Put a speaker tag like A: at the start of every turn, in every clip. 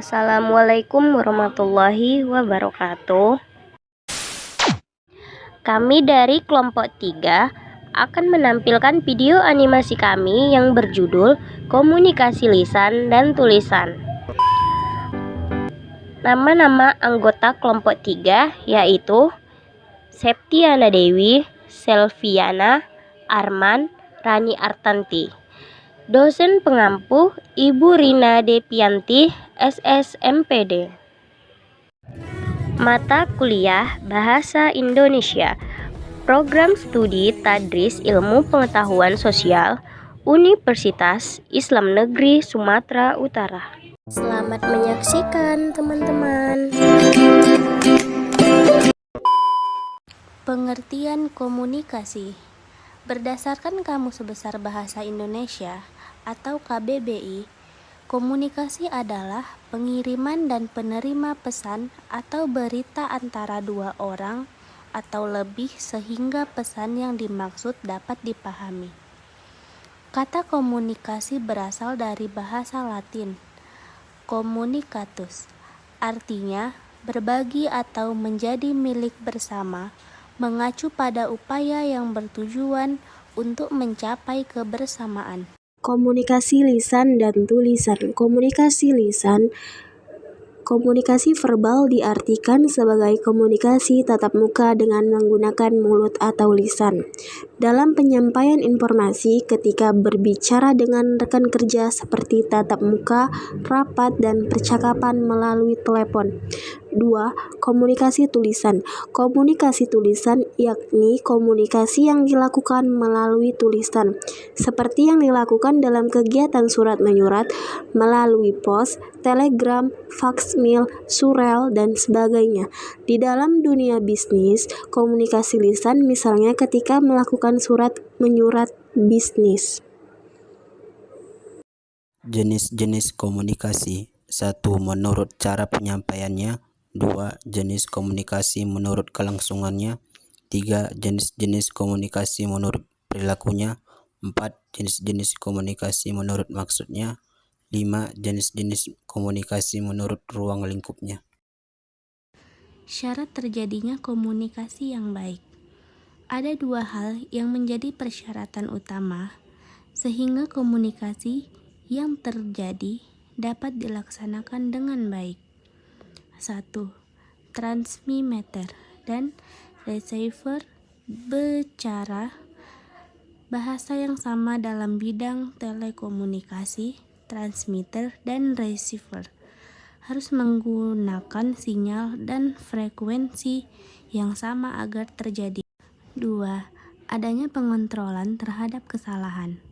A: Assalamualaikum warahmatullahi wabarakatuh. Kami dari kelompok 3 akan menampilkan video animasi kami yang berjudul Komunikasi Lisan dan Tulisan. Nama-nama anggota kelompok 3 yaitu Septiana Dewi, Selviana, Arman, Rani Artanti. Dosen pengampu Ibu Rina Depianti, SSMPD. Mata kuliah Bahasa Indonesia, Program Studi Tadris Ilmu Pengetahuan Sosial, Universitas Islam Negeri Sumatera Utara. Selamat menyaksikan teman-teman. Pengertian komunikasi. Berdasarkan Kamus Besar Bahasa Indonesia atau KBBI, komunikasi adalah pengiriman dan penerima pesan atau berita antara dua orang atau lebih sehingga pesan yang dimaksud dapat dipahami. Kata komunikasi berasal dari bahasa Latin, communicatus, artinya berbagi atau menjadi milik bersama, mengacu pada upaya yang bertujuan untuk mencapai kebersamaan.
B: Komunikasi lisan dan tulisan. Komunikasi verbal diartikan sebagai komunikasi tatap muka dengan menggunakan mulut atau lisan. Dalam penyampaian informasi ketika berbicara dengan rekan kerja seperti tatap muka, rapat, dan percakapan melalui telepon. 2. Komunikasi tulisan. Komunikasi tulisan yakni komunikasi yang dilakukan melalui tulisan, seperti yang dilakukan dalam kegiatan surat menyurat, melalui pos, telegram, faksmil, surel, dan sebagainya. Di dalam dunia bisnis, komunikasi lisan misalnya ketika melakukan surat menyurat bisnis.
C: Jenis-jenis komunikasi. 1. Menurut cara penyampaiannya. 2. Jenis komunikasi menurut kelangsungannya. 3. Jenis-jenis komunikasi menurut perilakunya. 4. Jenis-jenis komunikasi menurut maksudnya. 5. Jenis-jenis komunikasi menurut ruang lingkupnya.
A: Syarat terjadinya komunikasi yang baik. Ada dua hal yang menjadi persyaratan utama sehingga komunikasi yang terjadi dapat dilaksanakan dengan baik. 1. Transmitter dan receiver bicara bahasa yang sama dalam bidang telekomunikasi. Transmitter dan receiver harus menggunakan sinyal dan frekuensi yang sama agar terjadi. 2. Adanya pengontrolan terhadap kesalahan.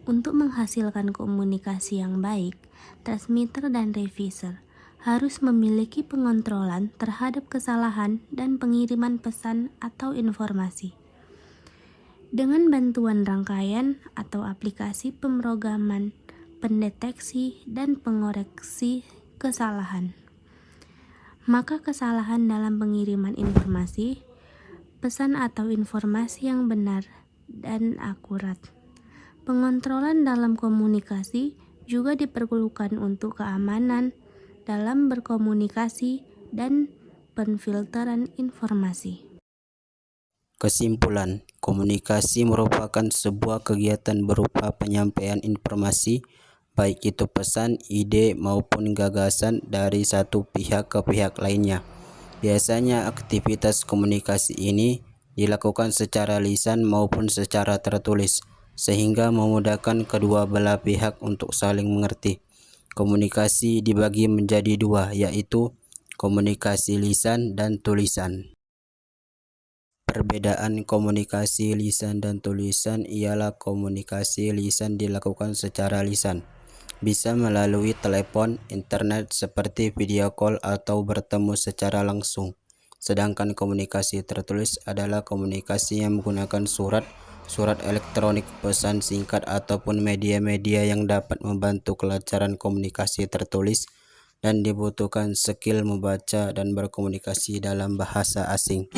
A: Untuk menghasilkan komunikasi yang baik, transmitter dan receiver harus memiliki pengontrolan terhadap kesalahan dan pengiriman pesan atau informasi. Dengan bantuan rangkaian atau aplikasi pemrograman, pendeteksi, dan pengoreksi kesalahan, maka kesalahan dalam pengiriman informasi, pesan atau informasi yang benar dan akurat. Pengontrolan dalam komunikasi juga diperlukan untuk keamanan dalam berkomunikasi dan penfilteran informasi.
C: Kesimpulan, komunikasi merupakan sebuah kegiatan berupa penyampaian informasi, baik itu pesan, ide, maupun gagasan dari satu pihak ke pihak lainnya. Biasanya aktivitas komunikasi ini dilakukan secara lisan maupun secara tertulis, sehingga memudahkan kedua belah pihak untuk saling mengerti. Komunikasi dibagi menjadi dua, yaitu komunikasi lisan dan tulisan. Perbedaan komunikasi lisan dan tulisan ialah komunikasi lisan dilakukan secara lisan, bisa melalui telepon, internet seperti video call atau bertemu secara langsung. Sedangkan komunikasi tertulis adalah komunikasi yang menggunakan surat elektronik, pesan singkat, ataupun media-media yang dapat membantu kelancaran komunikasi tertulis dan dibutuhkan skill membaca dan berkomunikasi dalam bahasa asing.